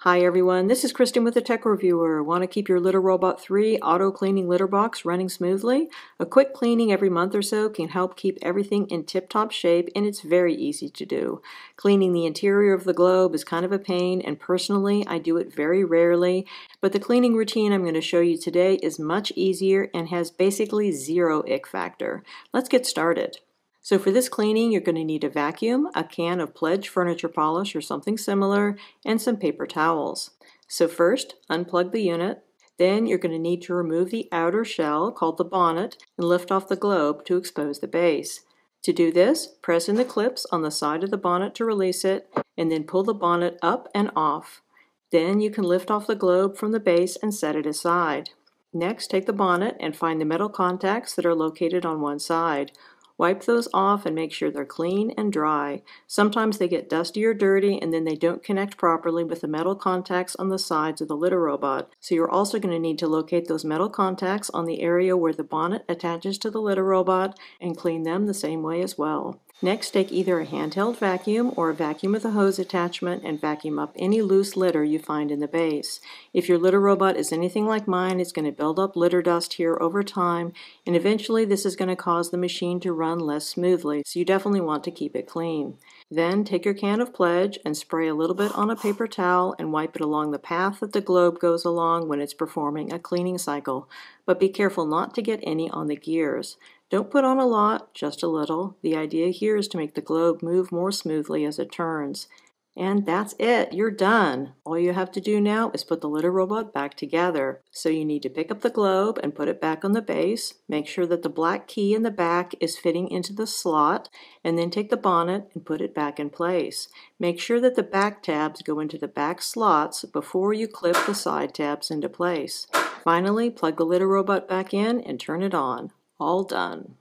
Hi everyone, this is Kristen with the Tech Reviewer. Want to keep your Litter Robot 3 auto cleaning litter box running smoothly? A quick cleaning every month or so can help keep everything in tip-top shape, and it's very easy to do. Cleaning the interior of the globe is kind of a pain, and personally I do it very rarely, but the cleaning routine I'm going to show you today is much easier and has basically zero ick factor. Let's get started. So for this cleaning, you're going to need a vacuum, a can of Pledge furniture polish or something similar, and some paper towels. So first, unplug the unit. Then you're going to need to remove the outer shell, called the bonnet, and lift off the globe to expose the base. To do this, press in the clips on the side of the bonnet to release it, and then pull the bonnet up and off. Then you can lift off the globe from the base and set it aside. Next, take the bonnet and find the metal contacts that are located on one side. Wipe those off and make sure they're clean and dry. Sometimes they get dusty or dirty and then they don't connect properly with the metal contacts on the sides of the litter robot. So you're also going to need to locate those metal contacts on the area where the bonnet attaches to the litter robot and clean them the same way as well. Next, take either a handheld vacuum or a vacuum with a hose attachment and vacuum up any loose litter you find in the base. If your litter robot is anything like mine, it's going to build up litter dust here over time, and eventually this is going to cause the machine to run less smoothly, so you definitely want to keep it clean. Then take your can of Pledge and spray a little bit on a paper towel and wipe it along the path that the globe goes along when it's performing a cleaning cycle, but be careful not to get any on the gears. Don't put on a lot, just a little. The idea here is to make the globe move more smoothly as it turns. And that's it, you're done. All you have to do now is put the litter robot back together. So you need to pick up the globe and put it back on the base, make sure that the black key in the back is fitting into the slot, and then take the bonnet and put it back in place. Make sure that the back tabs go into the back slots before you clip the side tabs into place. Finally, plug the litter robot back in and turn it on. All done.